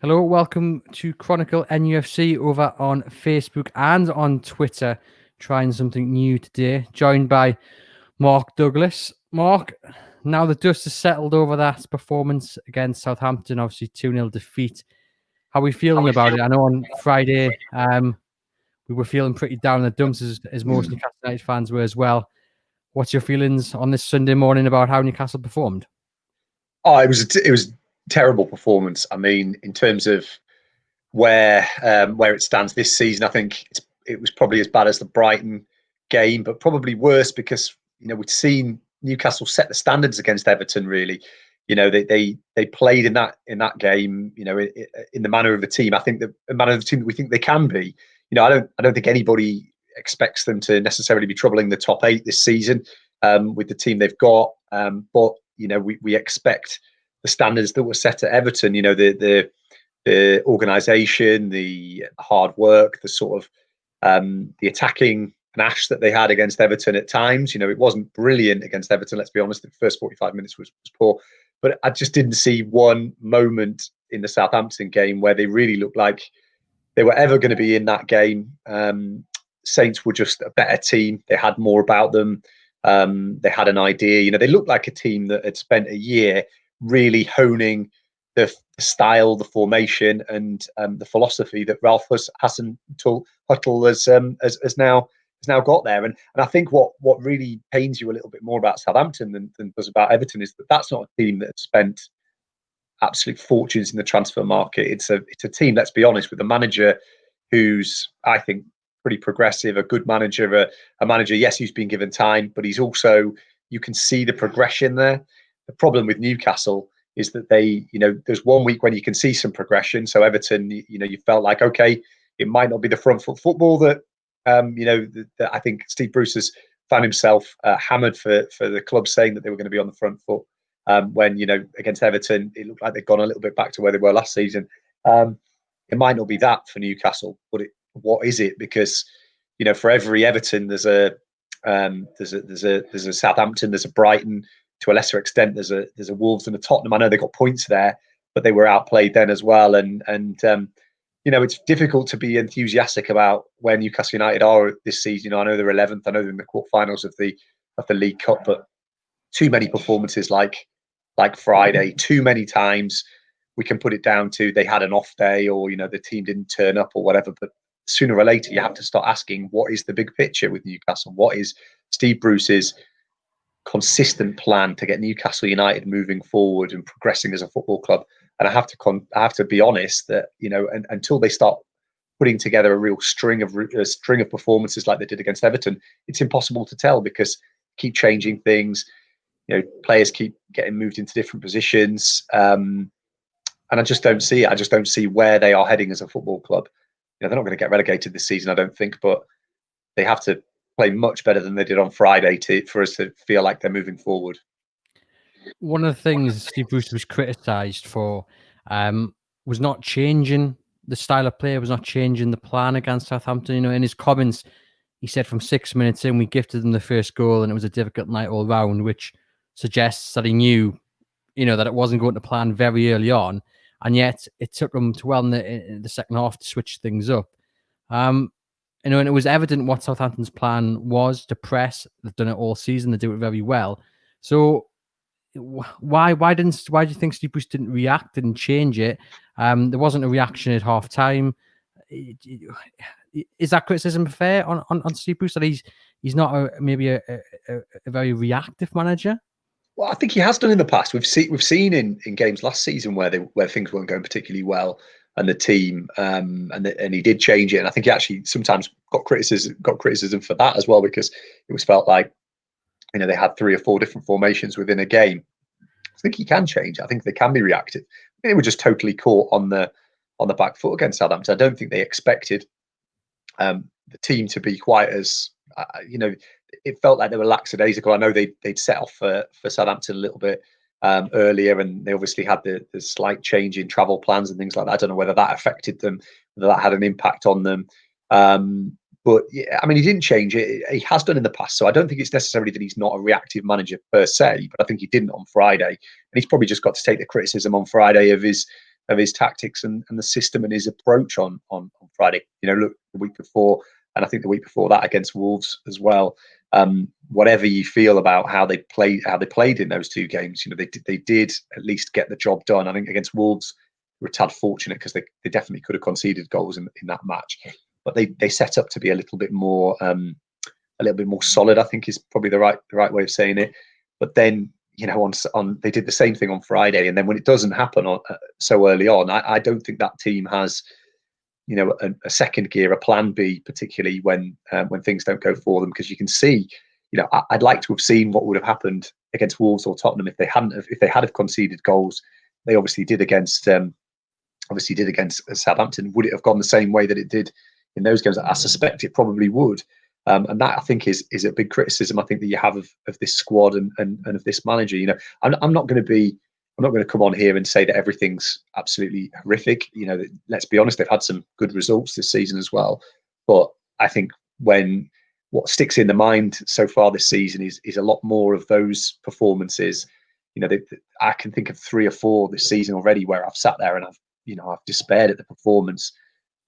Hello, welcome to Chronicle NUFC over on Facebook and on Twitter. Trying something new today. Joined by Mark Douglas. Mark, now the dust has settled over that performance against Southampton, obviously 2-0 defeat. How are we feeling about it? I know on Friday we were feeling pretty down in the dumps as most Newcastle United fans were as well. What's your feelings on this Sunday morning about how Newcastle performed? Oh, it was a terrible performance. I mean, in terms of where it stands this season, I think it was probably as bad as the Brighton game, but probably worse because we'd seen Newcastle set the standards against Everton. Really, they played in that game. In the manner of the team. I think the manner of the team that we think they can be. I don't think anybody expects them to necessarily be troubling the top 8 this season with the team they've got. But we expect the standards that were set at Everton. The organisation, the hard work, the sort of the attacking panache that they had against Everton at times. It wasn't brilliant against Everton. Let's be honest. The first 45 minutes was poor, but I just didn't see one moment in the Southampton game where they really looked like they were ever going to be in that game. Saints were just a better team. They had more about them. They had an idea. They looked like a team that had spent a year really honing the style, the formation, and the philosophy that Ralph Hasenhüttl has now got there. And I think what really pains you a little bit more about Southampton than does about Everton is that that's not a team that had spent absolute fortunes in the transfer market. It's a team, let's be honest, with a manager who's, I think, pretty progressive, a good manager, a manager, yes, who's been given time, but he's also, you can see the progression there. The problem with Newcastle is that there's 1 week when you can see some progression. So Everton, you felt like, okay, it might not be the front foot football that, that I think Steve Bruce has found himself hammered for the club saying that they were going to be on the front foot. When, against Everton, it looked like they've gone a little bit back to where they were last season. It might not be that for Newcastle, but what is it? Because, for every Everton, there's a Southampton, there's a Brighton, to a lesser extent, there's a Wolves and a Tottenham. I know they got points there, but they were outplayed then as well. And it's difficult to be enthusiastic about where Newcastle United are this season. I know they're 11th. I know they're in the quarterfinals of the League Cup, but too many performances like Friday, too many times we can put it down to they had an off day, or the team didn't turn up or whatever. But sooner or later, you have to start asking, what is the big picture with Newcastle? What is Steve Bruce's consistent plan to get Newcastle United moving forward and progressing as a football club? And I have to be honest that until they start putting together a real string of performances like they did against Everton, it's impossible to tell because keep changing things. Players keep getting moved into different positions, and I just don't see it. I just don't see where they are heading as a football club. They're not going to get relegated this season, I don't think, but they have to play much better than they did on Friday for us to feel like they're moving forward. One of the things Steve Bruce was criticised for was not changing the style of play, was not changing the plan against Southampton. In his comments, he said from 6 minutes in, we gifted them the first goal and it was a difficult night all round, which suggests that he knew, that it wasn't going to plan very early on. And yet it took them to well in the second half to switch things up. And it was evident what Southampton's plan was to press. They've done it all season. They do it very well. So why do you think Steve Bruce didn't react, didn't change it? There wasn't a reaction at half time. Is that criticism fair on Steve Bruce, that he's not maybe a very reactive manager? Well, I think he has done in the past. We've seen in games last season where things weren't going particularly well, and the team and he did change it. And I think he actually sometimes got criticism for that as well, because it was felt like they had 3 or 4 different formations within a game. I think he can change. I think they can be reactive. They were just totally caught on the back foot against Southampton. I don't think they expected the team to be quite as it felt like they were lackadaisical. I know they'd set off for Southampton a little bit earlier, and they obviously had the slight change in travel plans and things like that. I don't know whether that affected them, whether that had an impact on them. But yeah, I mean, he didn't change it. He has done in the past, so I don't think it's necessarily that he's not a reactive manager per se. But I think he didn't on Friday, and he's probably just got to take the criticism on Friday of his his tactics and the system and his approach on Friday. Look, the week before, and I think the week before that against Wolves as well. Whatever you feel about how they played in those two games, they did at least get the job done. I think against Wolves, they were a tad fortunate because they definitely could have conceded goals in that match, but they set up to be a little bit more solid, I think is probably the right way of saying it. But then, they did the same thing on Friday, and then when it doesn't happen so early on, I don't think that team has, a second gear, a plan B, particularly when things don't go for them, because you can see, I'd like to have seen what would have happened against Wolves or Tottenham if they had conceded goals. They obviously did against Southampton. Would it have gone the same way that it did in those games? I suspect it probably would. And that, I think, is a big criticism, I think, that you have of this squad and of this manager. I'm not going to come on here and say that everything's absolutely horrific. Let's be honest, they've had some good results this season as well. But I think what sticks in the mind so far this season is a lot more of those performances. I can think of 3 or 4 this season already where I've sat there and I've despaired at the performance.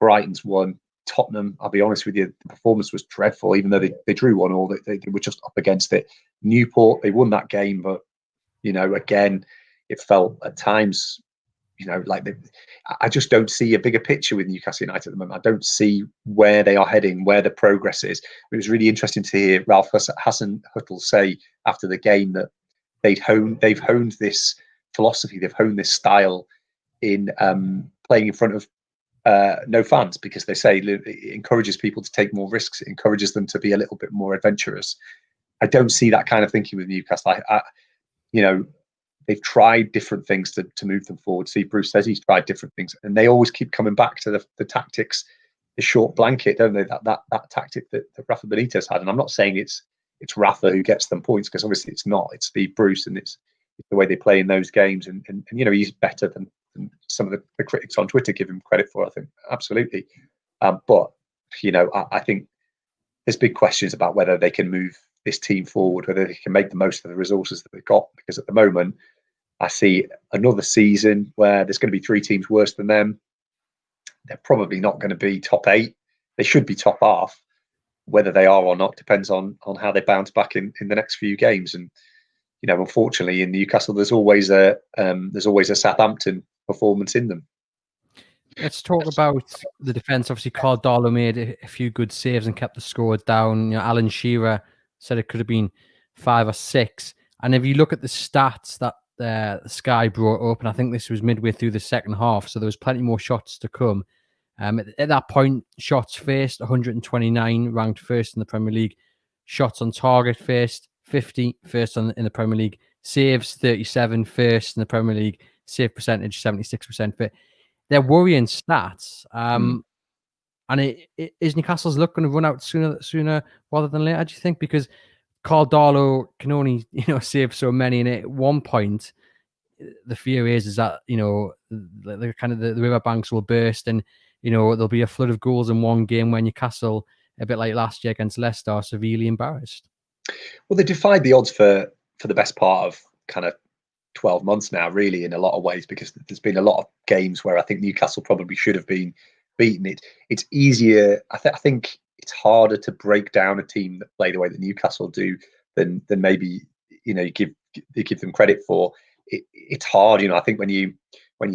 Brighton's one. Tottenham, I'll be honest with you, the performance was dreadful, even though they drew 1-1. They were just up against it. Newport, they won that game, but again, it felt at times, like I just don't see a bigger picture with Newcastle United at the moment. I don't see where they are heading, where the progress is. It was really interesting to hear Ralph Hasenhüttl say after the game that they've honed this philosophy, they've honed this style in playing in front of no fans, because they say it encourages people to take more risks. It encourages them to be a little bit more adventurous. I don't see that kind of thinking with Newcastle. They've tried different things to move them forward. Steve Bruce says he's tried different things, and they always keep coming back to the tactics, the short blanket, don't they? That tactic that Rafa Benitez had. And I'm not saying it's Rafa who gets them points, because obviously it's not. It's Steve Bruce, and it's the way they play in those games. And he's better than some of the critics on Twitter give him credit for, I think. Absolutely. But I think there's big questions about whether they can move this team forward, whether they can make the most of the resources that they've got, because at the moment I see another season where there's going to be 3 teams worse than them. They're probably not going to be top 8. They should be top half. Whether they are or not depends on how they bounce back in the next few games. And unfortunately, in Newcastle, there's always a Southampton performance in them. Let's talk about the defence. Obviously, Carl Darlow made a few good saves and kept the score down. Alan Shearer said it could have been 5 or 6. And if you look at the stats that Sky brought up, and I think this was midway through the second half, so there was plenty more shots to come. At that point, shots faced, 129, ranked first in the Premier League. Shots on target faced, 50, first in the Premier League. Saves, 37, first in the Premier League. Save percentage, 76%. But they're worrying stats. And is Newcastle's luck going to run out sooner rather than later, do you think? Because Carl Darlow can only save so many, and at one point the fear is that the kind of the riverbanks will burst, and there'll be a flood of goals in one game when Newcastle, a bit like last year against Leicester, are severely embarrassed. Well, they defied the odds for the best part of kind of 12 months now, really, in a lot of ways, because there's been a lot of games where I think Newcastle probably should have been beaten. It's easier. I think it's harder to break down a team that play the way that Newcastle do than maybe you give them credit for. It's hard, I think when you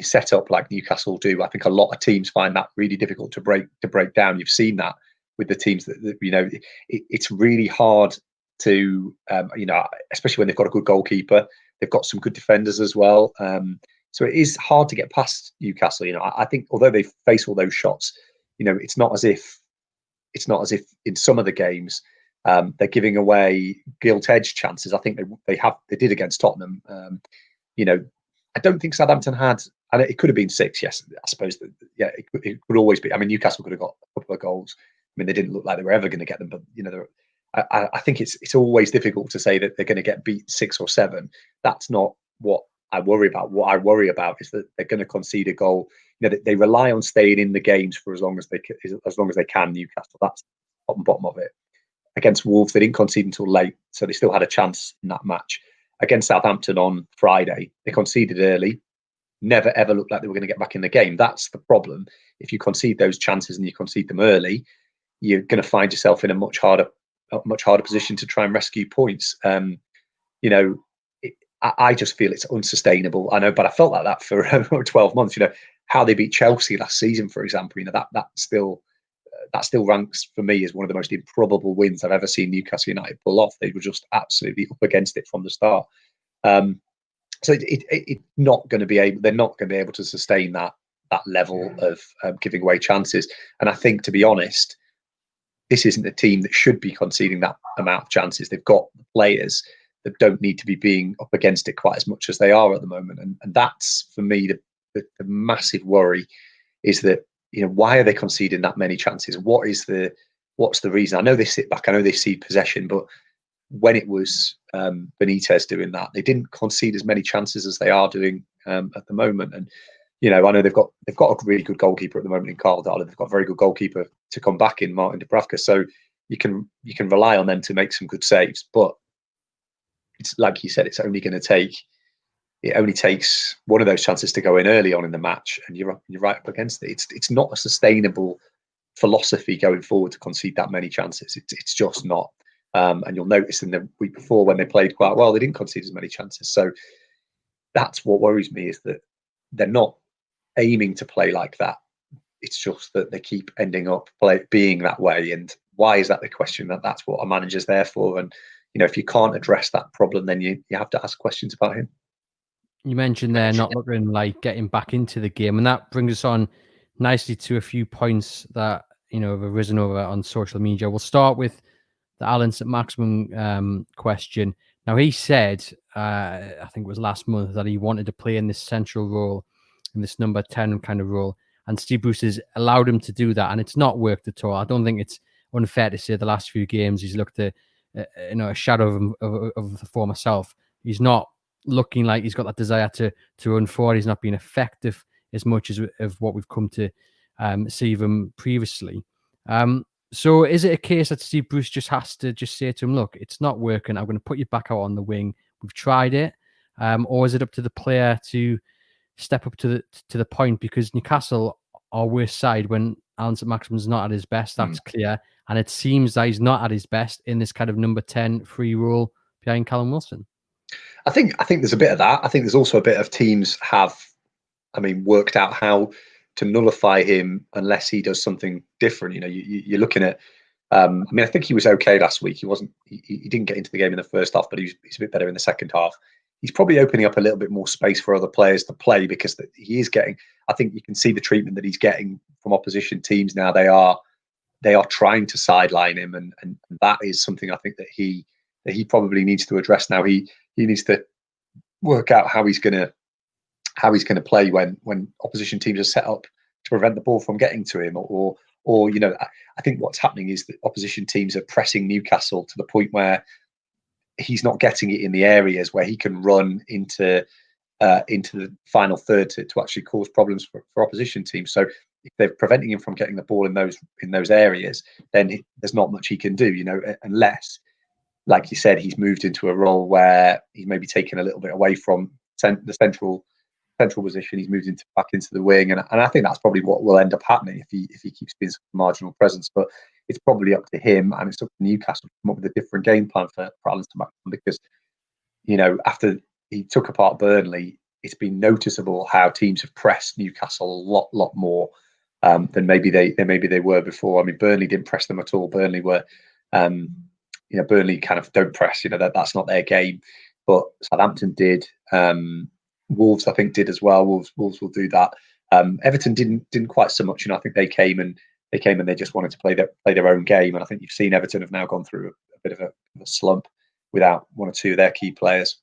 set up like Newcastle do, I think a lot of teams find that really difficult to break down. You've seen that with the teams that it's really hard to especially when they've got a good goalkeeper. They've got some good defenders as well. So it is hard to get past Newcastle. I think although they face all those shots, it's not as if in some of the games they're giving away gilt-edged chances. I think they did against Tottenham. I don't think Southampton had, and it could have been 6. Yes, I suppose it could always be. I mean, Newcastle could have got a couple of goals. I mean, they didn't look like they were ever going to get them, but I think it's always difficult to say that they're going to get beat 6 or 7. That's not what I worry about. What I worry about is that they're going to concede a goal. They rely on staying in the games for as long as they can. Newcastle, that's top and bottom of it. Against Wolves, they didn't concede until late, so they still had a chance in that match. Against Southampton on Friday, they conceded early. never ever looked like they were going to get back in the game. That's the problem. If you concede those chances and you concede them early, you're going to find yourself in a much harder position to try and rescue points. I just feel it's unsustainable. I know, but I felt like that for 12 months. How they beat Chelsea last season, for example. That still ranks for me as one of the most improbable wins I've ever seen Newcastle United pull off. They were just absolutely up against it from the start. So it's not going to be able. They're not going to be able to sustain that level of giving away chances. And I think, to be honest, this isn't a team that should be conceding that amount of chances. They've got players that don't need to be being up against it quite as much as they are at the moment. And that's, for me, the massive worry is that, why are they conceding that many chances? What's the reason? I know they sit back, I know they cede possession, but when it was Benitez doing that, they didn't concede as many chances as they are doing at the moment. And I know they've got a really good goalkeeper at the moment in Carl Darling. They've got a very good goalkeeper to come back in Martin Dubravka, so you can rely on them to make some good saves. But it's like you said, it only takes one of those chances to go in early on in the match, and you're right up against it. It's not a sustainable philosophy going forward to concede that many chances. It's just not. And you'll notice in the week before, when they played quite well, they didn't concede as many chances. So that's what worries me, is that they're not aiming to play like that. It's just that they keep ending up being that way. And why is that the question? That's what a manager's there for. And if you can't address that problem, then you have to ask questions about him. You mentioned they're not looking like getting back into the game, and that brings us on nicely to a few points that have arisen over on social media. We'll start with the Alan St. Maximin question. Now, he said, I think it was last month, that he wanted to play in this central role, in this number 10 kind of role, and Steve Bruce has allowed him to do that, and it's not worked at all. I don't think it's unfair to say the last few games he's looked at a shadow of the former self. He's not looking like he's got that desire to run forward. He's not being effective as much as of what we've come to see him previously. So is it a case that Steve Bruce just has to just say to him, look, it's not working, I'm going to put you back out on the wing, we've tried it, or is it up to the player to step up to the point? Because Newcastle are worst side when Alan St. Maximin's not at his best, that's clear, and it seems that he's not at his best in this kind of number 10 free role behind Callum Wilson. I think there's a bit of that. I think there's also a bit of teams have, worked out how to nullify him unless he does something different. You're looking at. I think he was okay last week. He didn't get into the game in the first half, but he's a bit better in the second half. He's probably opening up a little bit more space for other players to play, because he is getting. I think you can see the treatment that he's getting from opposition teams now. They are trying to sideline him, and that is something I think that he probably needs to address now. He needs to work out how he's going to play when opposition teams are set up to prevent the ball from getting to him, or I think what's happening is that opposition teams are pressing Newcastle to the point where he's not getting it in the areas where he can run into the final third to actually cause problems for opposition teams. So if they're preventing him from getting the ball in those areas, then there's not much he can do, unless, like you said, he's moved into a role where he's maybe taken a little bit away from the central position. He's moved back into the wing, and I think that's probably what will end up happening if he keeps being a marginal presence. But it's probably up to him, and it's up to Newcastle to come up with a different game plan for Alan St. Maximin, because after he took apart Burnley, it's been noticeable how teams have pressed Newcastle a lot more than maybe they were before. Burnley didn't press them at all. Burnley were. Burnley kind of don't press. That's not their game. But Southampton did. Wolves, I think, did as well. Wolves will do that. Everton didn't quite so much. I think they came and they just wanted to play their own game. And I think you've seen Everton have now gone through a bit of a slump without one or two of their key players.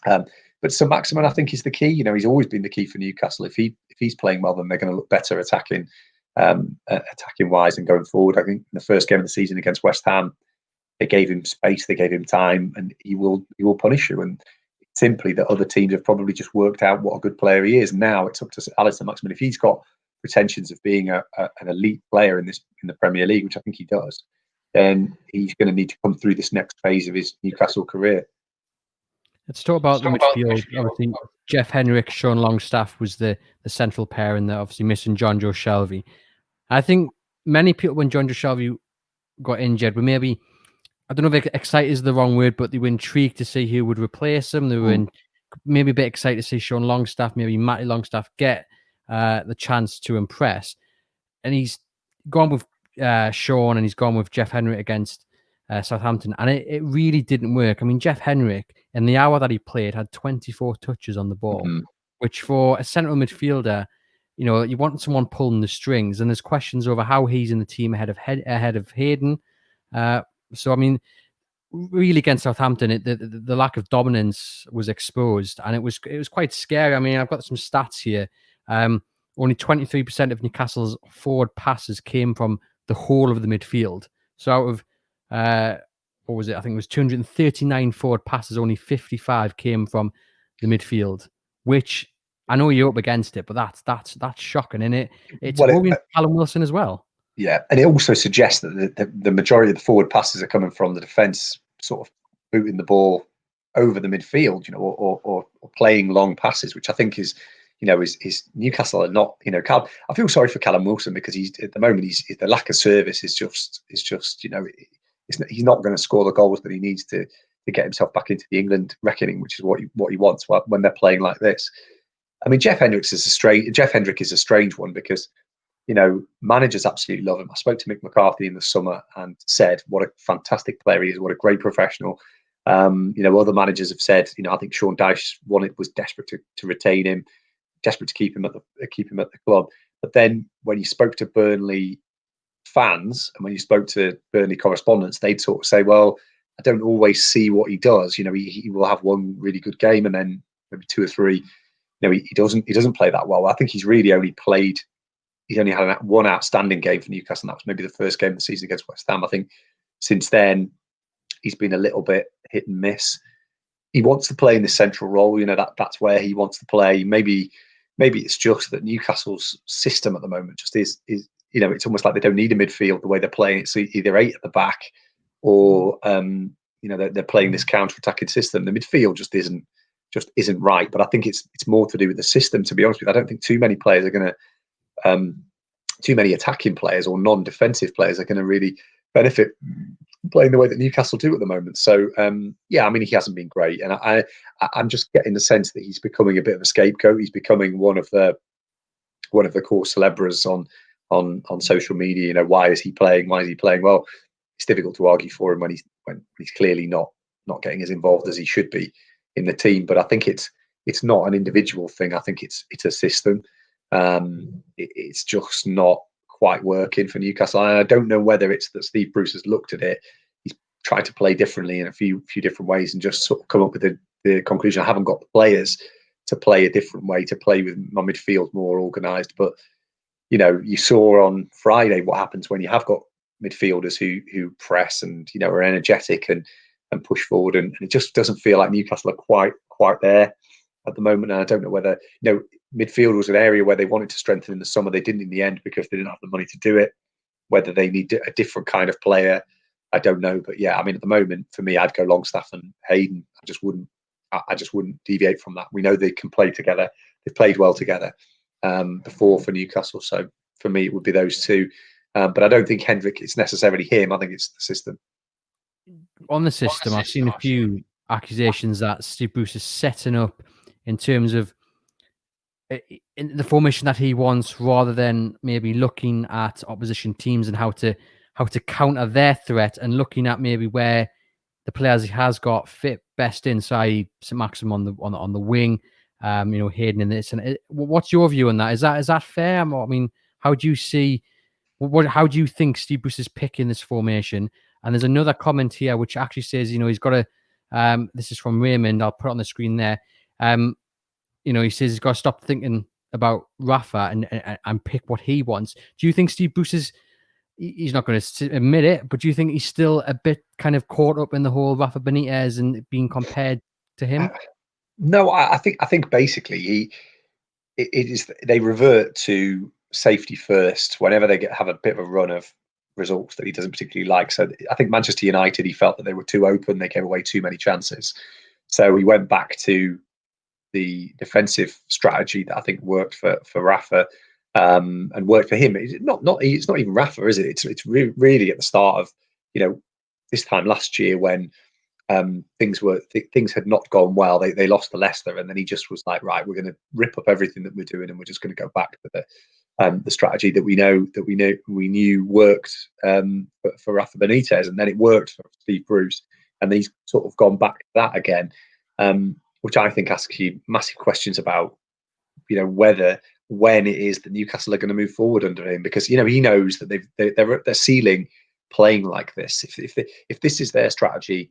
But St. Maximin, I think, is the key. He's always been the key for Newcastle. If he's playing well, then they're going to look better attacking wise and going forward. I think in the first game of the season against West Ham, they gave him space, they gave him time, and he will punish you. And it's simply that other teams have probably just worked out what a good player he is. Now it's up to Alan St. Maximin. If he's got pretensions of being an elite player in the Premier League, which I think he does, then he's going to need to come through this next phase of his Newcastle career. Let's talk about the midfield. Obviously, Jeff Henrik, Sean Longstaff was the central pair, and they're obviously missing John Joe Shelby. I think many people, when John Joe Shelby got injured, were maybe, I don't know if excited is the wrong word, but they were intrigued to see who would replace him. They were maybe a bit excited to see Sean Longstaff, maybe Matty Longstaff get the chance to impress. And he's gone with Sean, and he's gone with Jeff Henrik against Southampton, and it really didn't work. I mean, Jeff Henrik, in the hour that he played, had 24 touches on the ball, which for a central midfielder, you know, you want someone pulling the strings, and there's questions over how he's in the team ahead of Hayden. So, I mean, really against Southampton, the lack of dominance was exposed, and it was quite scary. I mean, I've got some stats here. Only 23% of Newcastle's forward passes came from the whole of the midfield. So out of what was it? I think it was 239 forward passes. Only 55 came from the midfield, which I know you're up against it, but that's shocking, and it's worrying Callum Wilson as well. Yeah, and it also suggests that the majority of the forward passes are coming from the defence, sort of booting the ball over the midfield, you know, or playing long passes, which I think is, you know, is Newcastle are not, you know, I feel sorry for Callum Wilson, because he's at the moment the lack of service is just you know, he's not going to score the goals that he needs to get himself back into the England reckoning, which is what he wants when they're playing like this. I mean, Jeff Hendrick is a strange one, because, you know, managers absolutely love him. I spoke to Mick McCarthy in the summer and said what a fantastic player he is, what a great professional. You know, other managers have said, you know, I think Sean Dyche was desperate to retain him, desperate to keep him at the club. But then when you spoke to Burnley fans and when you spoke to Burnley correspondents, they'd sort of say, well, I don't always see what he does. You know, he will have one really good game and then maybe two or three. You know, he doesn't play that well. I think he's really only played. He's only had one outstanding game for Newcastle, and that was maybe the first game of the season against West Ham. I think since then he's been a little bit hit and miss. He wants to play in the central role. You know, that's where he wants to play. Maybe it's just that Newcastle's system at the moment just is you know, it's almost like they don't need a midfield the way they're playing. It's either 8 at the back or you know, they're playing this counter-attacking system. The midfield just isn't right. But I think it's more to do with the system, to be honest with you. I don't think too many players are going to too many attacking players or non-defensive players are going to really benefit playing the way that Newcastle do at the moment. So yeah, I mean, he hasn't been great, and I'm just getting the sense that he's becoming a bit of a scapegoat. He's becoming one of the core celebras on social media. You know, why is he playing? Why is he playing? Well, it's difficult to argue for him when he's clearly not getting as involved as he should be in the team. But I think it's not an individual thing. I think it's a system. It's just not quite working for Newcastle. And I don't know whether it's that Steve Bruce has looked at it. He's tried to play differently in a few different ways and just sort of come up with the conclusion, I haven't got the players to play a different way, to play with my midfield more organised. But, you know, you saw on Friday what happens when you have got midfielders who press and, you know, are energetic and push forward. And it just doesn't feel like Newcastle are quite there at the moment. And I don't know whether, you know, midfield was an area where they wanted to strengthen in the summer. They didn't in the end because they didn't have the money to do it. Whether they need a different kind of player, I don't know. But yeah, I mean, at the moment, for me, I'd go Longstaff and Hayden. I just wouldn't deviate from that. We know they can play together. They've played well together before for Newcastle. So for me, it would be those two. But I don't think Hendrick, it's necessarily him. I think it's the system. On the system, I've seen a few accusations that Steve Bruce is setting up in terms of in the formation that he wants, rather than maybe looking at opposition teams and how to counter their threat, and looking at maybe where the players he has got fit best inside St. Maxim on the wing, you know, Hayden in this. And what's your view on that? Is that fair? I mean, how do you see? How do you think Steve Bruce is picking this formation? And there's another comment here which actually says, you know, he's got a. This is from Raymond. I'll put it on the screen there. You know, he says he's got to stop thinking about Rafa and pick what he wants. Do you think Steve Bruce is? He's not going to admit it, but do you think he's still a bit kind of caught up in the whole Rafa Benitez and being compared to him? No, I think basically they revert to safety first whenever they have a bit of a run of results that he doesn't particularly like. So I think Manchester United, he felt that they were too open, they gave away too many chances. So he went back to, the defensive strategy that I think worked for Rafa and worked for him. It's not even Rafa, is it? It's really at the start of this time last year when things had not gone well. They lost to Leicester, and then he just was like, right, we're going to rip up everything that we're doing, and we're just going to go back to the strategy that we knew worked for Rafa Benitez, and then it worked for Steve Bruce, and he's sort of gone back to that again, which I think asks you massive questions about when it is that Newcastle are going to move forward under him, because he knows that they're at their ceiling playing like this. If this is their strategy,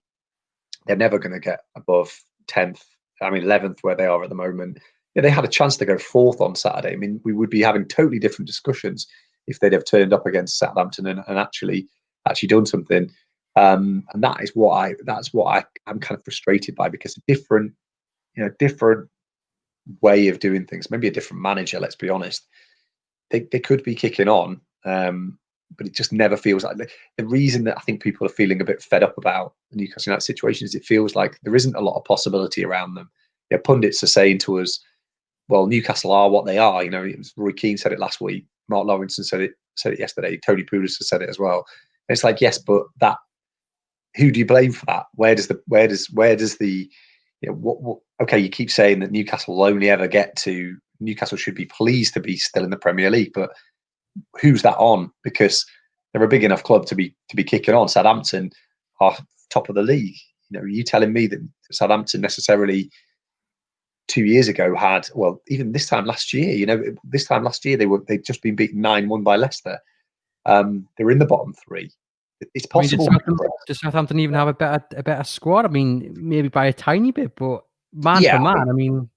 they're never going to get above 10th, 11th, where they are at the moment. They had a chance to go 4th on Saturday. I mean, we would be having totally different discussions if they'd have turned up against Southampton and actually done something. And that's what I'm kind of frustrated by, because a different way of doing things, maybe a different manager, let's be honest, they could be kicking on. But it just never feels like the reason that I think people are feeling a bit fed up about Newcastle in that situation is it feels like there isn't a lot of possibility around them. Pundits are saying to us, well, Newcastle are what they are. Roy Keane said it last week. Mark Lawrenson said it yesterday. Tony Pulis has said it as well. And it's like, yes, but who do you blame for that? Where does the okay, you keep saying that Newcastle will only ever get to, Newcastle should be pleased to be still in the Premier League, but who's that on? Because they're a big enough club to be kicking on. Southampton are top of the league. Are you telling me that Southampton necessarily 2 years ago had, well, even this time last year, they'd just been beaten 9-1 by Leicester. They're in the bottom 3. It's possible. Does Southampton even have a better squad? I mean, maybe by a tiny bit, but for man,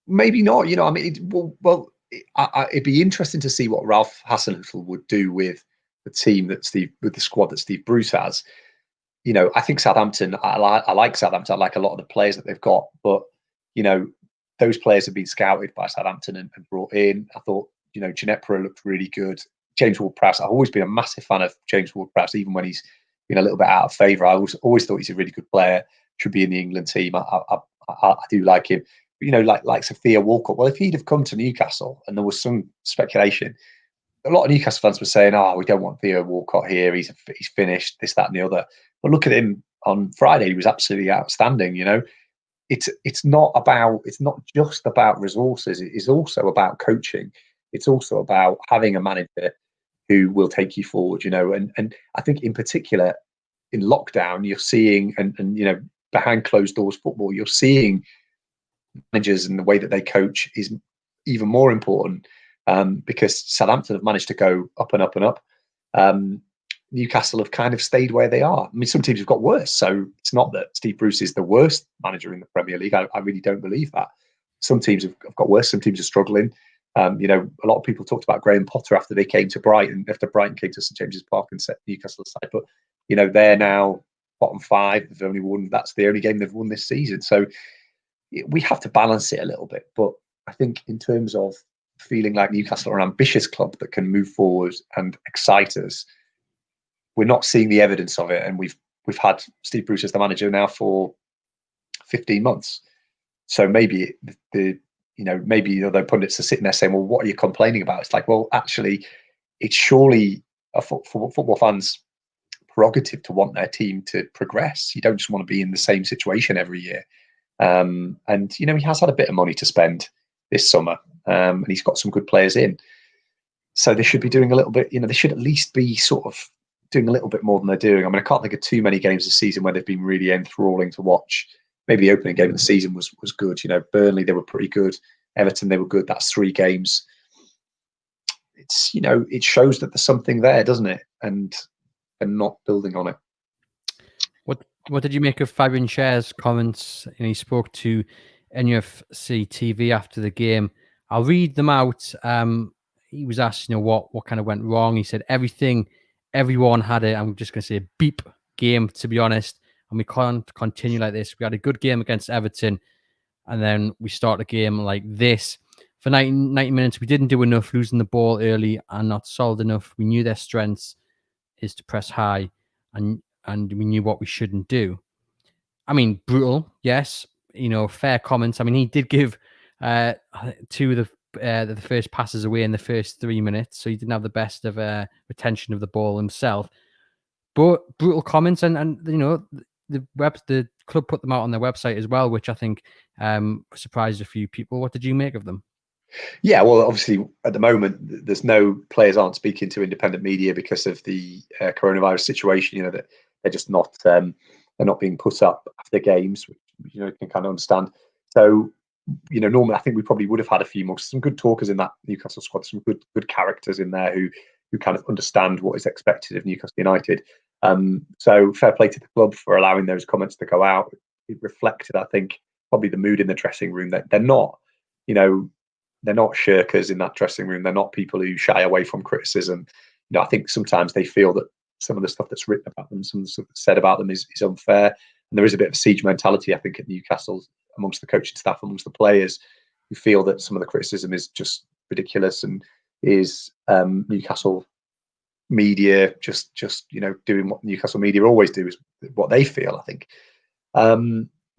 maybe not. It'd be interesting to see what Ralph Hasenhüttl would do with the team with the squad that Steve Bruce has. I think Southampton. I like Southampton. I like a lot of the players that they've got, but those players have been scouted by Southampton and brought in. I thought Ginepra looked really good. James Ward-Prowse. I've always been a massive fan of James Ward-Prowse, even when he's been a little bit out of favour. I always thought he's a really good player. Should be in the England team. I do like him. Like Sophia Walcott. Well, if he'd have come to Newcastle, and there was some speculation, a lot of Newcastle fans were saying, "Oh, we don't want Theo Walcott here. He's finished. This, that, and the other." But look at him on Friday; he was absolutely outstanding. It's not just about resources. It is also about coaching. It's also about having a manager who will take you forward. And I think in particular in lockdown, you're seeing and behind closed doors football, you're seeing managers and the way that they coach is even more important, because Southampton have managed to go up and up and up. Newcastle have kind of stayed where they are. I mean, some teams have got worse, so it's not that Steve Bruce is the worst manager in the Premier League. I really don't believe that. Some teams have got worse. Some teams are struggling. A lot of people talked about Graham Potter after they came to Brighton, after Brighton came to St James's Park and set Newcastle aside. But they're now bottom 5. They've only won. That's the only game they've won this season. So we have to balance it a little bit. But I think in terms of feeling like Newcastle are an ambitious club that can move forward and excite us, we're not seeing the evidence of it. And we've had Steve Bruce as the manager now for 15 months. So maybe maybe other pundits are sitting there saying, well, what are you complaining about? It's like, well, actually, it's surely for football fans' prerogative to want their team to progress. You don't just want to be in the same situation every year. And he has had a bit of money to spend this summer, and he's got some good players in. So they should be doing a little bit. They should at least be sort of doing a little bit more than they're doing. I mean, I can't think of too many games this season where they've been really enthralling to watch. Maybe the opening game of the season was good. Burnley, they were pretty good. Everton, they were good. That's 3 games. It's it shows that there's something there, doesn't it? And not building on it. What did you make of Fabian Schär's comments? And he spoke to NUFC TV after the game. I'll read them out. He was asked, what kind of went wrong. He said everyone had I'm just going to say a beep game, to be honest. And we can't continue like this. We had a good game against Everton, and then we start a game like this. For 90 minutes, we didn't do enough, losing the ball early and not solid enough. We knew their strengths is to press high, and we knew what we shouldn't do. I mean, brutal, yes. fair comments. I mean, he did give two of the first passes away in the first 3 minutes, so he didn't have the best of retention of the ball himself. But brutal comments, and the club put them out on their website as well, which I think surprised a few people. What did you make of them? Yeah, well, obviously at the moment, there's no players aren't speaking to independent media because of the coronavirus situation. That they're just not they're not being put up after games, which you can kind of understand. So normally I think we probably would have had a few more, some good talkers in that Newcastle squad, some good characters in there who kind of understand what is expected of Newcastle United. So fair play to the club for allowing those comments to go out. It reflected, I think, probably the mood in the dressing room. That they're not, they're not shirkers in that dressing room. They're not people who shy away from criticism. I think sometimes they feel that some of the stuff that's written about them, some of the stuff that's said about them is unfair. And there is a bit of siege mentality, I think, at Newcastle amongst the coaching staff, amongst the players, who feel that some of the criticism is just ridiculous and is Newcastle media just doing what Newcastle media always do, is what they feel, I think.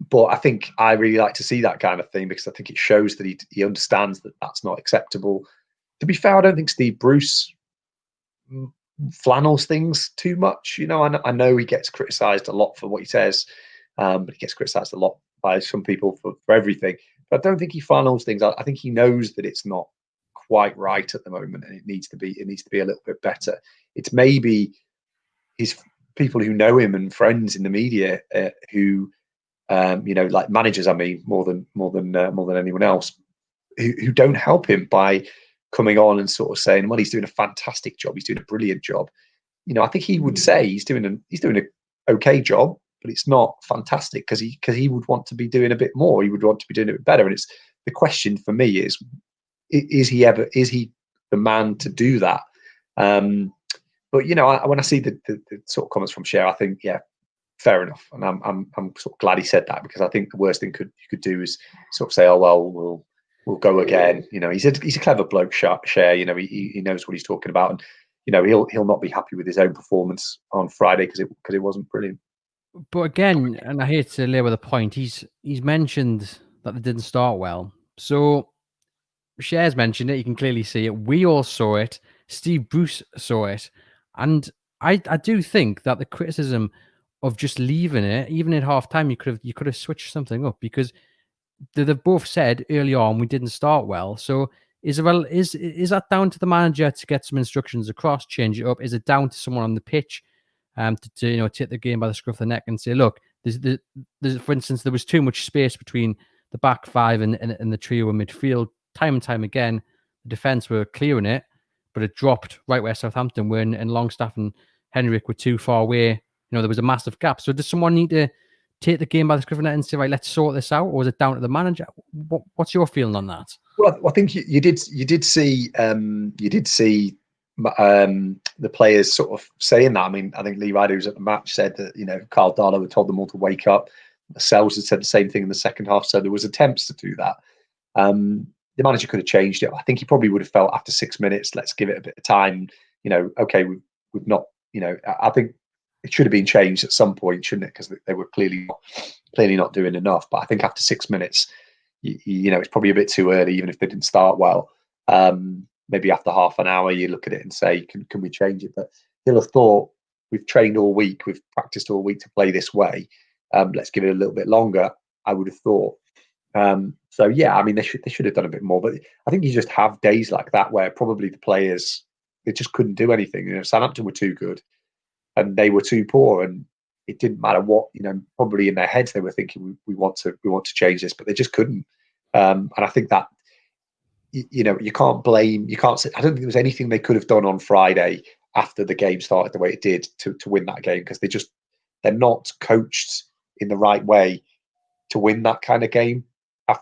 But I think I really like to see that kind of thing because I think it shows that he understands that that's not acceptable. To be fair, I don't think Steve Bruce flannels things too much. I know he gets criticised a lot for what he says, but he gets criticised a lot by some people for everything. But I don't think he flannels things. I think he knows that it's not quite right at the moment, and it needs to be a little bit better. It's maybe his people who know him and friends in the media who. Like managers, I mean, more than anyone else, who don't help him by coming on and sort of saying, well, he's doing a fantastic job, he's doing a brilliant job. I think he would say he's doing an okay job, but it's not fantastic because he would want to be doing a bit more. He would want to be doing it a bit better. And it's the question for me is he the man to do that? But when I see the sort of comments from Cher, I think, yeah, fair enough, and I'm sort of glad he said that, because I think the worst thing you could do is sort of say, oh well, we'll go again. He's a clever bloke, Cher. He knows what he's talking about, and he'll not be happy with his own performance on Friday because it wasn't brilliant. But again, and I hate to labour the point, he's mentioned that they didn't start well. So Cher's mentioned it. You can clearly see it. We all saw it. Steve Bruce saw it, and I do think that the criticism of just leaving it, even at half time, you could have switched something up, because they've both said early on we didn't start well. So is that down to the manager to get some instructions across, change it up? Is it down to someone on the pitch to take the game by the scruff of the neck and say, look, there's for instance, there was too much space between the back five and the trio in midfield. Time and time again, the defence were clearing it, but it dropped right where Southampton were, and Longstaff and Henrik were too far away. There was a massive gap. So does someone need to take the game by the scruff of the neck and say, right, let's sort this out, or is it down to the manager? What's your feeling on that? Well, I think you did see the players sort of saying that. I mean, I think Lee Ryder, who's at the match, said that Carl Darlow had told them all to wake up. Sells had said the same thing in the second half, so there was attempts to do that. The manager could have changed it. I think he probably would have felt after 6 minutes, let's give it a bit of time. Okay, we've not. I think it should have been changed at some point, shouldn't it? Because they were clearly not doing enough. But I think after 6 minutes, it's probably a bit too early, even if they didn't start well. Maybe after half an hour, you look at it and say, can we change it? But he'll have thought, we've trained all week, we've practiced all week to play this way. Let's give it a little bit longer, I would have thought. So yeah, I mean, they should have done a bit more. But I think you just have days like that where probably the players, they just couldn't do anything. Southampton were too good and they were too poor, and it didn't matter what. Probably in their heads they were thinking, we want to change this, but they just couldn't. And I think that you can't blame. You can't say. I don't think there was anything they could have done on Friday after the game started the way it did to win that game, because they're not coached in the right way to win that kind of game.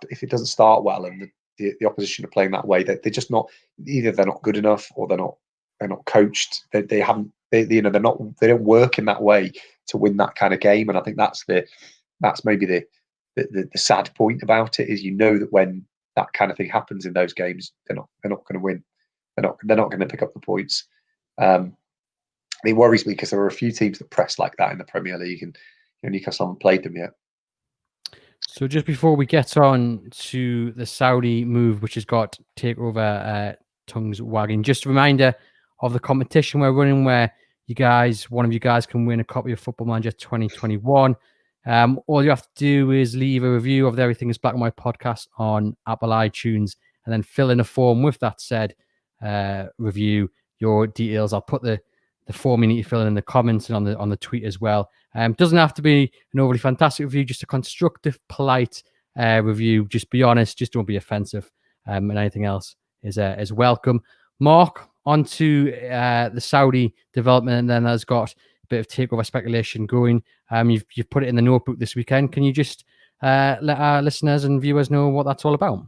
If it doesn't start well and the opposition are playing that way, they're just not. Either they're not good enough, or they're not coached. They don't work in that way to win that kind of game. And I think that's maybe the sad point about it, is that when that kind of thing happens in those games, they're not going to win. They're not going to pick up the points. It worries me because there are a few teams that press like that in the Premier League, and Newcastle haven't played them yet. So just before we get on to the Saudi move, which has got takeover tongues wagging, just a reminder of the competition we're running, where one of you guys can win a copy of Football Manager 2021. All you have to do is leave a review of the Everything is Black and White podcast on Apple iTunes, and then fill in a form with that said review, your details. I'll put the form you need to fill in the comments and on the tweet as well. Doesn't have to be an overly fantastic review, just a constructive, polite review. Just be honest, just don't be offensive, and anything else is welcome. Mark, on to the Saudi development, and then there's got a bit of takeover speculation going. You've put it in the notebook this weekend. Can you just let our listeners and viewers know what that's all about?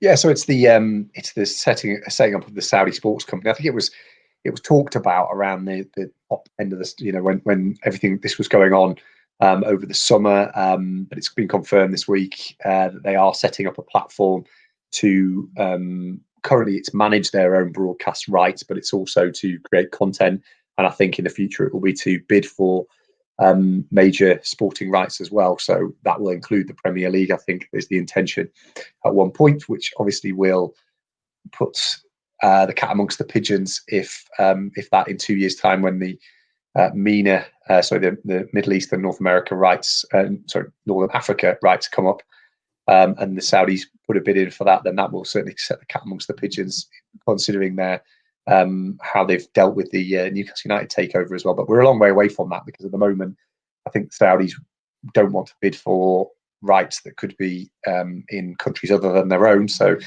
Yeah, so it's the setting up of the Saudi sports company. I think it was talked about around the top end of this, when everything this was going on over the summer. But it's been confirmed this week that they are setting up a platform to currently it's manage their own broadcast rights, but it's also to create content. And I think in the future it will be to bid for major sporting rights as well. So that will include the Premier League, I think, is the intention at one point, which obviously will put the cat amongst the pigeons if that in 2 years' time, when the MENA, the Middle East and North America rights, Northern Africa rights come up, and the Saudis put a bid in for that, then that will certainly set the cat amongst the pigeons, considering their how they've dealt with the Newcastle United takeover as well. But we're a long way away from that, because at the moment, I think the Saudis don't want to bid for rights that could be in countries other than their own. So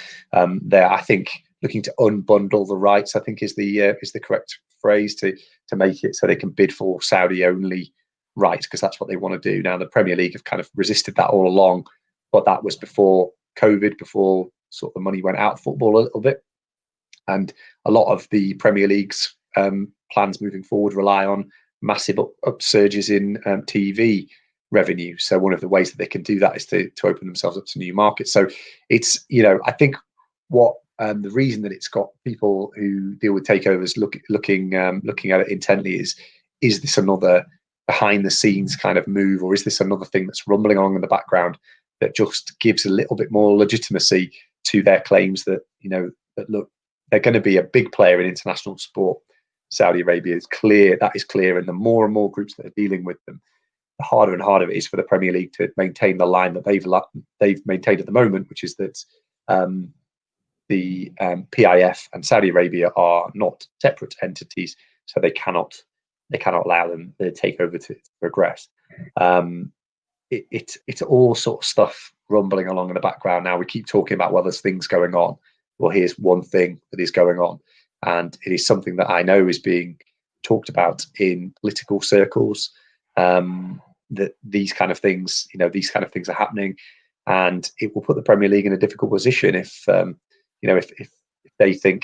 they're, I think, looking to unbundle the rights, I think is the correct phrase, to make it so they can bid for Saudi only rights, because that's what they want to do. Now, the Premier League have kind of resisted that all along, but that was before COVID, before sort of the money went out of football a little bit. And a lot of the Premier League's plans moving forward rely on massive upsurges in TV revenue. So one of the ways that they can do that is to open themselves up to new markets. So it's, I think what the reason that it's got people who deal with takeovers looking at it intently is this another behind the scenes kind of move, or is this another thing that's rumbling along in the background that just gives a little bit more legitimacy to their claims that, that look, they're going to be a big player in international sport. Saudi Arabia is clear, that is clear, and the more and more groups that are dealing with them, the harder and harder it is for the Premier League to maintain the line that they've maintained at the moment, which is that the PIF and Saudi Arabia are not separate entities, so they cannot allow the takeover to progress. It's all sort of stuff rumbling along in the background. Now we keep talking about, well, there's things going on. Well, here's one thing that is going on, and it is something that I know is being talked about in political circles. That these kind of things are happening, and it will put the Premier League in a difficult position if they think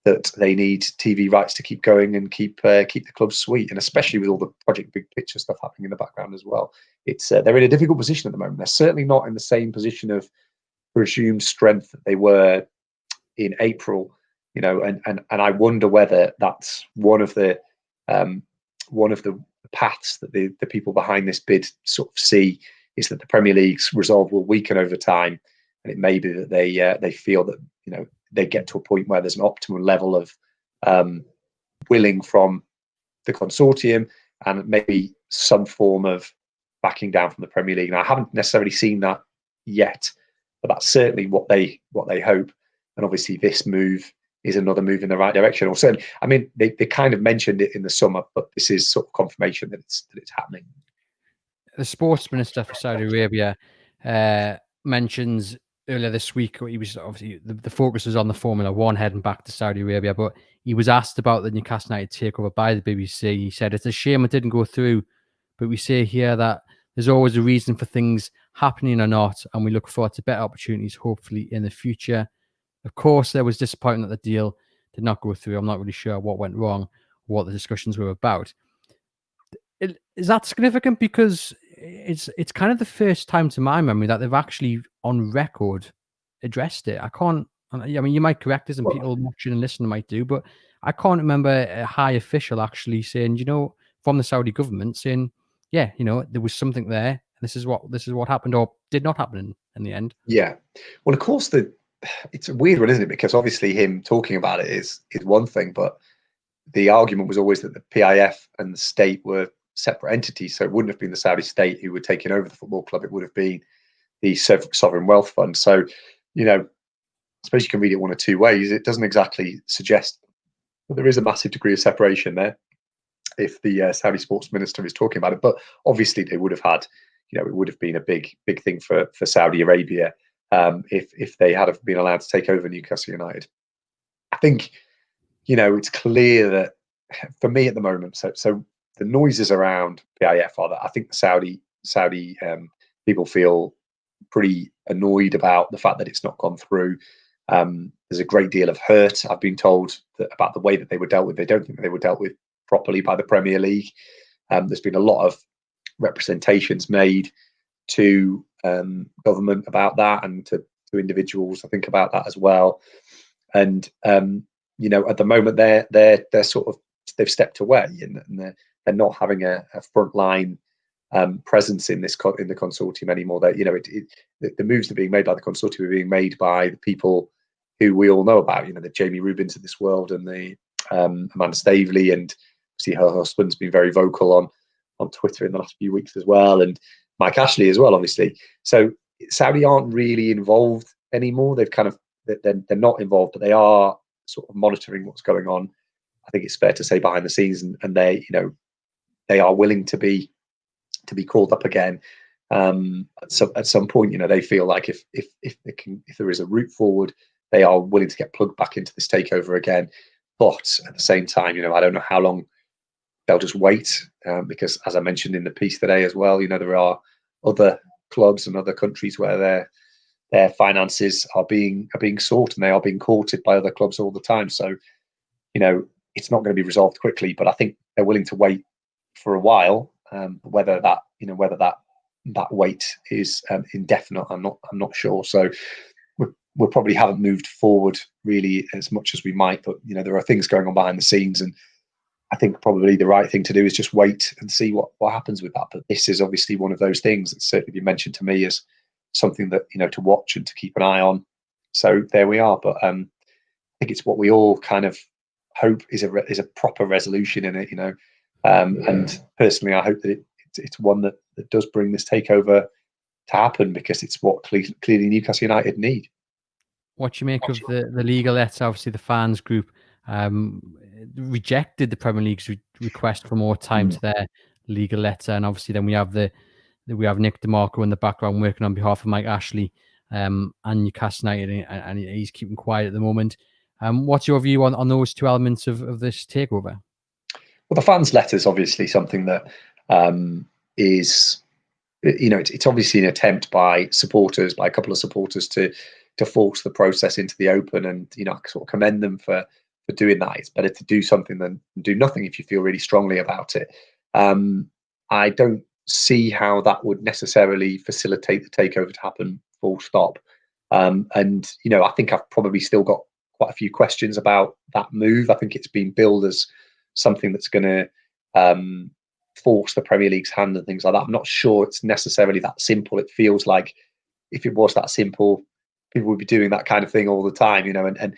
that they need TV rights to keep going and keep the club sweet, and especially with all the Project Big Picture stuff happening in the background as well. It's they're in a difficult position at the moment. They're certainly not in the same position of presumed strength that they were in April, and I wonder whether that's one of the paths that the people behind this bid sort of see, is that the Premier League's resolve will weaken over time, and it may be that they feel that they get to a point where there's an optimal level of willing from the consortium, and maybe some form of backing down from the Premier League. Now, I haven't necessarily seen that yet, but that's certainly what they hope. And obviously, this move is another move in the right direction. Or certainly, I mean, they kind of mentioned it in the summer, but this is sort of confirmation that it's happening. The sports minister for Saudi Arabia mentions earlier this week, he was obviously the focus was on the Formula One heading back to Saudi Arabia, but he was asked about the Newcastle United takeover by the BBC. He said, "It's a shame it didn't go through, but we say here that there's always a reason for things happening or not, and we look forward to better opportunities, hopefully, in the future." Of course, there was disappointment that the deal did not go through. I'm not really sure what went wrong, what the discussions were about. Is that significant? Because it's kind of the first time to my memory that they've actually on record addressed it. I mean, you might correct us, and people watching and listening might do, but I can't remember a high official actually saying, from the Saudi government saying, yeah, there was something there This is what happened or did not happen in the end. Yeah. Well, of course, it's a weird one, isn't it? Because obviously him talking about it is one thing, but the argument was always that the PIF and the state were separate entities. So it wouldn't have been the Saudi state who were taking over the football club. It would have been the sovereign wealth fund. So, I suppose you can read it one of two ways. It doesn't exactly suggest that there is a massive degree of separation there if the Saudi sports minister is talking about it. But obviously they would have had, it would have been a big thing for Saudi Arabia if they had been allowed to take over Newcastle United. I think, it's clear that for me at the moment, so the noises around PIF are that I think the Saudi people feel pretty annoyed about the fact that it's not gone through. There's a great deal of hurt, I've been told, about the way that they were dealt with. They don't think they were dealt with properly by the Premier League. There's been a lot of representations made to government about that, and to individuals, I think, about that as well. And at the moment they're sort of, they've stepped away, and they're not having a frontline presence in the consortium anymore. That the moves that are being made by the consortium are being made by the people who we all know about. The Jamie Rubins of this world, and the Amanda Staveley, and see her husband's been very vocal on Twitter in the last few weeks as well, and Mike Ashley as well, obviously. So Saudi aren't really involved anymore. They've kind of, they're not involved, but they are sort of monitoring what's going on. I think it's fair to say behind the scenes, and they they are willing to be called up again at some point. They feel like if there is a route forward, they are willing to get plugged back into this takeover again. But at the same time, I don't know how long they'll just wait, because, as I mentioned in the piece today as well, there are other clubs and other countries where their finances are being sought, and they are being courted by other clubs all the time. So, it's not going to be resolved quickly, but I think they're willing to wait for a while. Whether that wait is indefinite, I'm not sure. So we probably haven't moved forward really as much as we might, but there are things going on behind the scenes, and I think probably the right thing to do is just wait and see what happens with that. But this is obviously one of those things that's certainly been mentioned to me as something that to watch and to keep an eye on. So there we are. But I think it's what we all kind of hope is a proper resolution in it. And personally, I hope that it's one that does bring this takeover to happen, because it's what clearly Newcastle United need. What you make of the legal letter? Obviously, the fans group rejected the Premier League's request for more time to their legal letter, and obviously then we have Nick DeMarco in the background working on behalf of Mike Ashley and Newcastle United, and he's keeping quiet at the moment. What's your view on those two elements of this takeover? Well, the fans' letter is obviously something that is, it's obviously an attempt by a couple of supporters to force the process into the open, and I sort of commend them for doing that. It's better to do something than do nothing if you feel really strongly about it. I don't see how that would necessarily facilitate the takeover to happen, full stop. And I think I've probably still got quite a few questions about that move. I think it's been billed as something that's going to force the Premier League's hand and things like that. I'm not sure it's necessarily that simple. It feels like if it was that simple, people would be doing that kind of thing all the time, and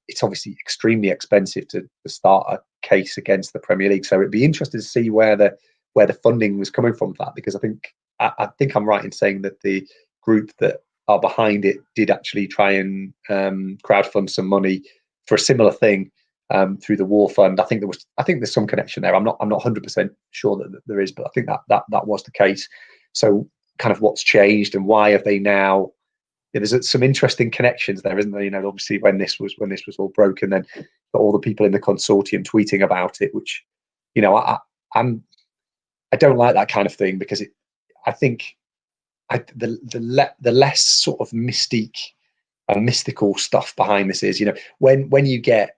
it's obviously extremely expensive to start a case against the Premier League. So it'd be interesting to see where the funding was coming from for that, because I think I'm right in saying that the group that are behind it did actually try and crowdfund some money for a similar thing through the war fund. I think there's some connection there. I'm not 100% sure that there is, but I think that was the case. So kind of what's changed, and why have they now? There's some interesting connections there, isn't there? Obviously when this was all broken, then all the people in the consortium tweeting about it, which I don't like that kind of thing, because I think the less sort of mystique and mystical stuff behind this is, when you get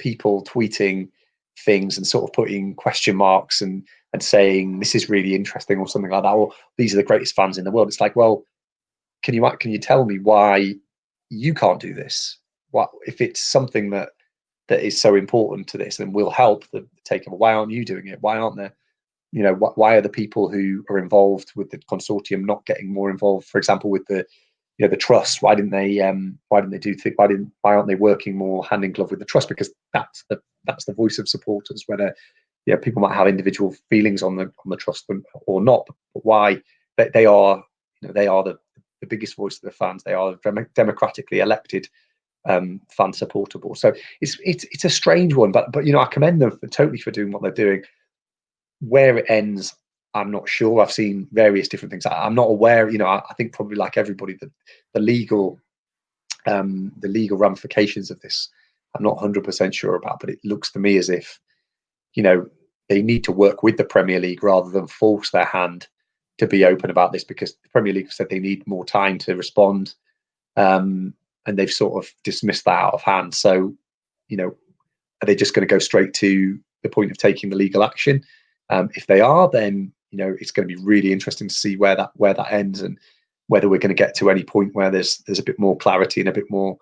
people tweeting things and sort of putting question marks and saying this is really interesting or something like that, or these are the greatest fans in the world. It's like, well, can you tell me why you can't do this? What if it's something that is so important to this and will help the takeover? Why aren't you doing it? Why aren't there why are the people who are involved with the consortium not getting more involved? For example, with the the trust, why aren't they working more hand in glove with the trust? Because that's the voice of supporters. Whether people might have individual feelings on the trust or not, but why they are the biggest voice of the fans. They are democratically elected fan supportable. So it's a strange one, but I commend them totally for doing what they're doing. Where it ends, I'm not sure. I've seen various different things. I'm not aware. I think probably like everybody, the legal ramifications of this, I'm not 100% sure about. But it looks to me as if they need to work with the Premier League rather than force their hand to be open about this, because the Premier League said they need more time to respond, and they've sort of dismissed that out of hand. So, are they just going to go straight to the point of taking the legal action? If they are, then it's going to be really interesting to see where that ends, and whether we're going to get to any point where there's a bit more clarity and a bit more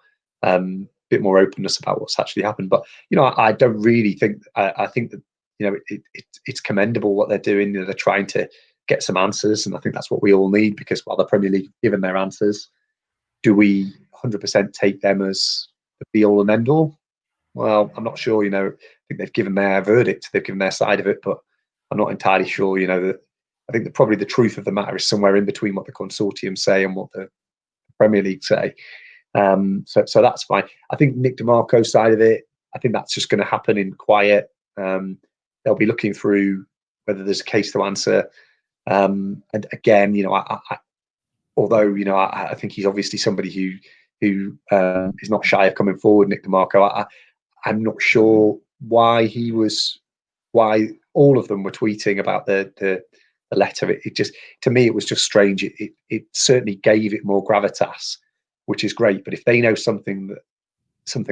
openness about what's actually happened. But I don't really think. I think that it's commendable what they're doing. They're trying to get some answers, and I think that's what we all need, because while the Premier League have given their answers, do we 100% take them as the be all and end all? Well, I'm not sure. I think they've given their verdict, they've given their side of it, but I'm not entirely sure. That I think that probably the truth of the matter is somewhere in between what the consortium say and what the Premier League say. So that's fine. I think Nick DeMarco's side of it, I think that's just going to happen in quiet. They'll be looking through whether there's a case to answer. And again, although I think he's obviously somebody who is not shy of coming forward, Nick DeMarco. I'm not sure why all of them were tweeting about the letter. It just, to me, it was just strange. It certainly gave it more gravitas, which is great. But if they know something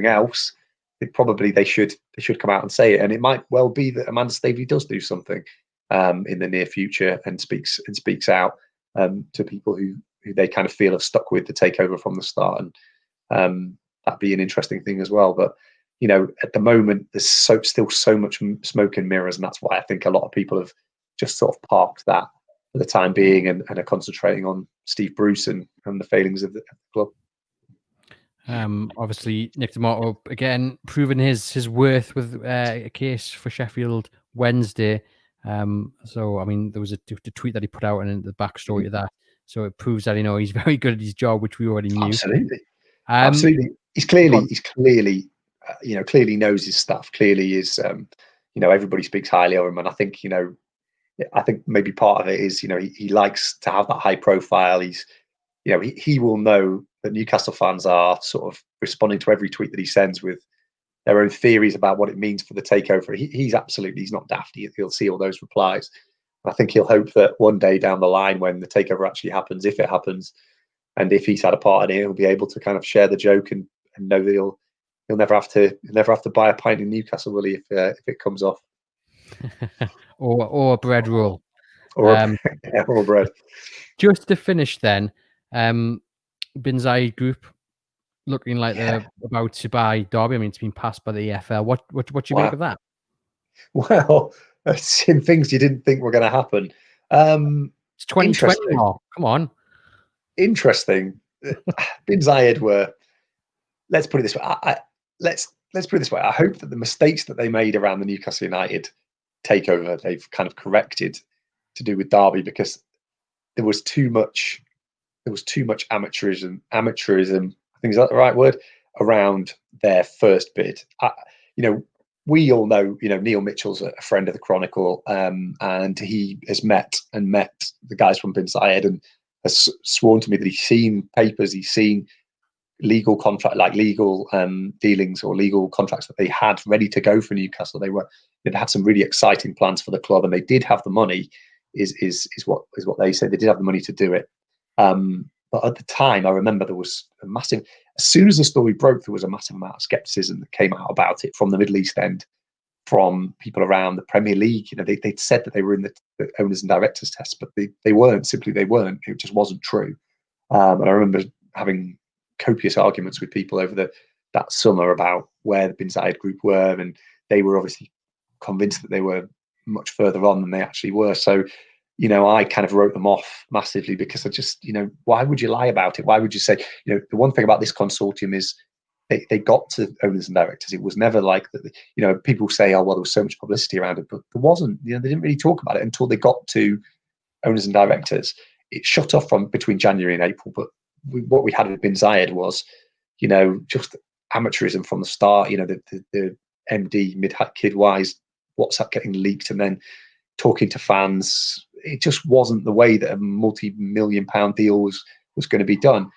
else, they should come out and say it. And it might well be that Amanda Staveley does do something in the near future and speaks out to people who they kind of feel have stuck with the takeover from the start, and that'd be an interesting thing as well. But at the moment, there's still so much smoke and mirrors, and that's why I think a lot of people have just sort of parked that for the time being, and are concentrating on Steve Bruce and the failings of the club. Obviously, Nick DeMarco again proving his worth with a case for Sheffield Wednesday. So I mean, there was a tweet that he put out, and the backstory to that. So it proves that he's very good at his job, which we already knew. Absolutely. He's clearly clearly knows his stuff. Clearly is everybody speaks highly of him, and I think maybe part of it is he likes to have that high profile. He's he will know that Newcastle fans are sort of responding to every tweet that he sends with their own theories about what it means for the takeover. He's not daft. He'll see all those replies. I think he'll hope that one day down the line, when the takeover actually happens, if it happens, and if he's had a part in it, he'll be able to kind of share the joke and know that he'll never have to buy a pint in Newcastle, will he, if it comes off, or a bread roll, or bread. Just to finish, then, Bin Zayed Group looking like they're about to buy Derby. I mean, it's been passed by the EFL. What do you make of that? Well, some things you didn't think were going to happen. It's 2020 now. Come on. Interesting. Bin Zayed were. Let's put it this way. Let's put it this way. I hope that the mistakes that they made around the Newcastle United takeover, they've kind of corrected to do with Derby, because there was too much amateurism. I think, is that the right word? Around their first bid. We all know, Neil Mitchell's a friend of the Chronicle, and he has met the guys from Bin Zayed, and has sworn to me that he's seen papers, he's seen legal dealings or legal contracts that they had ready to go for Newcastle. They'd had some really exciting plans for the club, and they did have the money. Is what they said. They did have the money to do it. But at the time, I remember there was a massive. As soon as the story broke, there was a massive amount of skepticism that came out about it from the Middle East end, from people around the Premier League. They'd said that they were in the owners and directors test, but they weren't. Simply, they weren't. It just wasn't true. And I remember having copious arguments with people over that summer about where the Bin Zayed Group were, and they were obviously convinced that they were much further on than they actually were. So, you know, I kind of wrote them off massively because I just, you know, why would you lie about it? Why would you say, you know, the one thing about this consortium is they got to owners and directors. It was never like that. You know, people say, oh, well, there was so much publicity around it, but there wasn't. You know, they didn't really talk about it until they got to owners and directors. It shut off from between January and April. But what we had with Bin Zayed was, you know, just amateurism from the start. You know, the MD mid-kid wise WhatsApp getting leaked and then talking to fans. It just wasn't the way that a multi-million-pound deal was going to be done.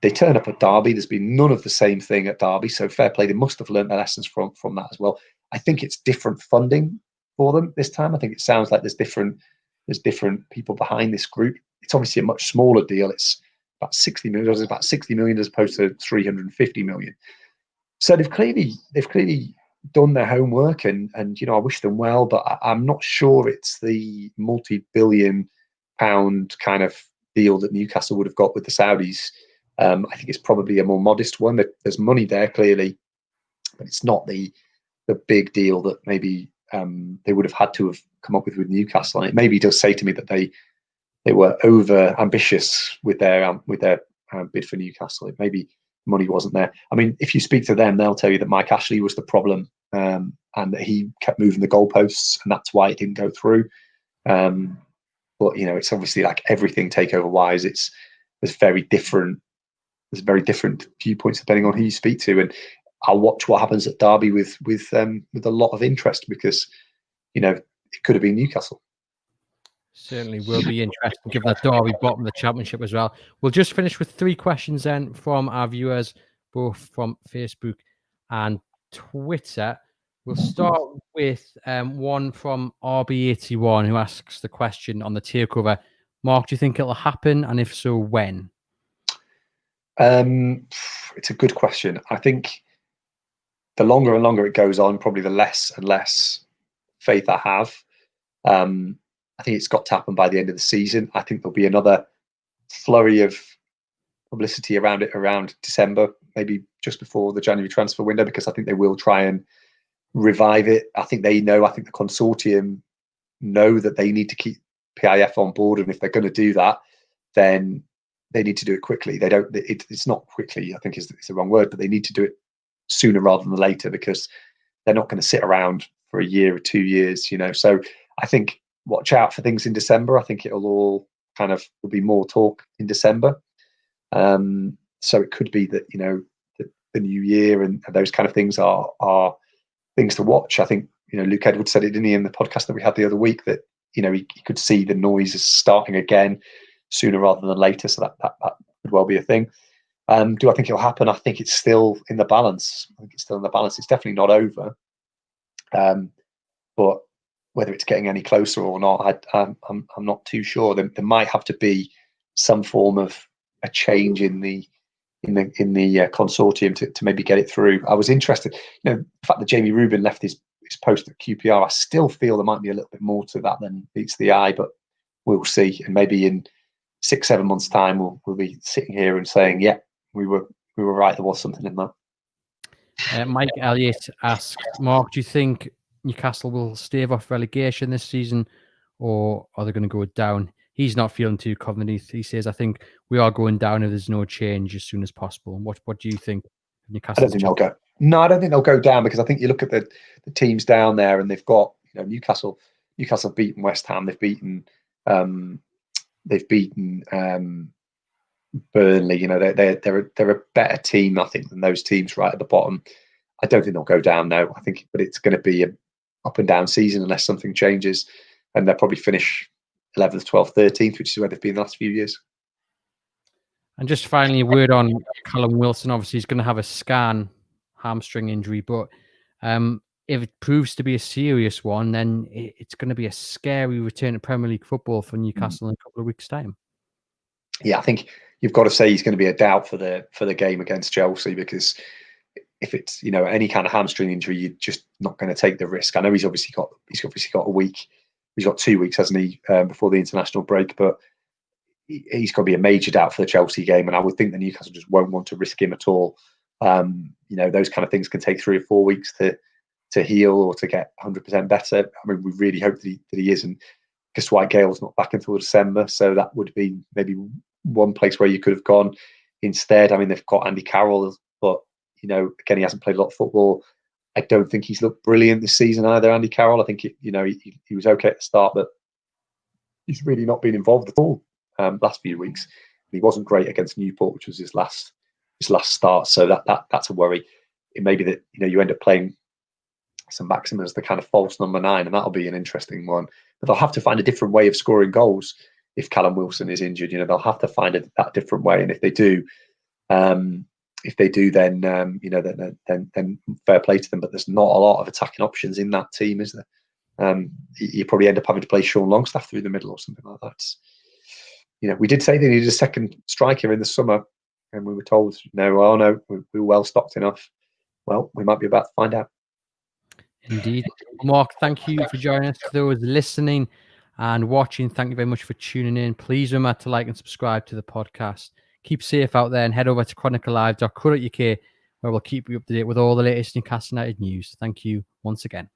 They turn up at Derby. There's been none of the same thing at Derby. So fair play. They must have learned their lessons from that as well. I think it's different funding for them this time. I think it sounds like there's different people behind this group. It's obviously a much smaller deal. It's about 60 million. It's about 60 million as opposed to 350 million. So they've clearly done their homework, and you know, I wish them well, but I'm not sure it's the multi-billion-pound kind of deal that Newcastle would have got with the Saudis. I think it's probably a more modest one. There's money there clearly, but it's not the big deal that maybe they would have had to have come up with Newcastle. And it maybe does say to me that they were over ambitious with their bid for Newcastle. It maybe money wasn't there. I mean, if you speak to them, they'll tell you that Mike Ashley was the problem, and that he kept moving the goalposts, and that's why it didn't go through. But you know, it's obviously like everything takeover wise, there's very different viewpoints depending on who you speak to. And I'll watch what happens at Derby with a lot of interest, because you know, it could have been Newcastle. Certainly will be interesting, given that Derby bottom of the Championship as well. We'll just finish with 3 questions then from our viewers, both from Facebook and Twitter. We'll start with one from RB81, who asks the question on the takeover. Mark, do you think it'll happen? And if so, when? It's a good question. I think the longer and longer it goes on, probably the less and less faith I have. I think it's got to happen by the end of the season. I think there'll be another flurry of publicity around it around December, maybe just before the January transfer window, because I think they will try and revive it. I think the consortium know that they need to keep PIF on board, and if they're going to do that, then they need to do it quickly. It's not quickly, I think it's the wrong word, but they need to do it sooner rather than later, because they're not going to sit around for a year or 2 years, you know. So I think watch out for things in December. I think it'll all will be more talk in December. So it could be that, you know, the new year and those kind of things are things to watch. I think, you know, Luke Edwards said it, didn't he, in the podcast that we had the other week, that, you know, he could see the noise is starting again sooner rather than later. So that could well be a thing. Do I think it'll happen? I think it's still in the balance. It's definitely not over. But whether it's getting any closer or not, I'm not too sure. There might have to be some form of a change in the consortium to maybe get it through. I was interested, you know, the fact that Jamie Rubin left his post at QPR. I still feel there might be a little bit more to that than meets the eye, but we'll see. And maybe in 6-7 months' time, we'll be sitting here and saying, yeah, we were right. There was something in that. Mike Elliott asks, Mark, do you think Newcastle will stave off relegation this season, or are they going to go down? He's not feeling too confident. He says, I think we are going down if there's no change as soon as possible. What do you think? I don't think they'll go. No, I don't think they'll go down, because I think you look at the teams down there, and they've got, you know, Newcastle have beaten West Ham. They've beaten Burnley. You know, they're a better team, I think, than those teams right at the bottom. I don't think they'll go down now. I think, but it's going to be a up and down season unless something changes, and they'll probably finish 11th, 12th, 13th, which is where they've been the last few years. And just finally, a word on Callum Wilson. Obviously, he's going to have a hamstring injury, but if it proves to be a serious one, then it's going to be a scary return to Premier League football for Newcastle in a couple of weeks' time. Yeah, I think you've got to say he's going to be a doubt for the game against Chelsea, because if it's, you know, any kind of hamstring injury, you're just not going to take the risk. I know he's obviously got a week. He's got 2 weeks, hasn't he, before the international break, but he's got to be a major doubt for the Chelsea game, and I would think that Newcastle just won't want to risk him at all. You know, those kind of things can take 3 or 4 weeks to to heal or to get 100% better. I mean, we really hope that he isn't. Because Dwight Gale's not back until December, so that would be maybe one place where you could have gone instead. I mean, they've got Andy Carroll, but again, he hasn't played a lot of football. I don't think he's looked brilliant this season either, Andy Carroll. I think he was okay at the start, but he's really not been involved at all last few weeks. He wasn't great against Newport, which was his last start. So that's a worry. It may be that you end up playing St Maximin as the kind of false number 9, and that'll be an interesting one. But they'll have to find a different way of scoring goals if Callum Wilson is injured. They'll have to find that different way, and if they do, then then fair play to them. But there's not a lot of attacking options in that team, is there? You probably end up having to play Sean Longstaff through the middle or something like that. We did say they needed a second striker in the summer, and we were told, no, we're well stocked enough. Well, we might be about to find out. Indeed. Mark, thank you for joining us. To those listening and watching, thank you very much for tuning in. Please remember to like and subscribe to the podcast. Keep safe out there and head over to chroniclelive.co.uk where we'll keep you up to date with all the latest Newcastle United news. Thank you once again.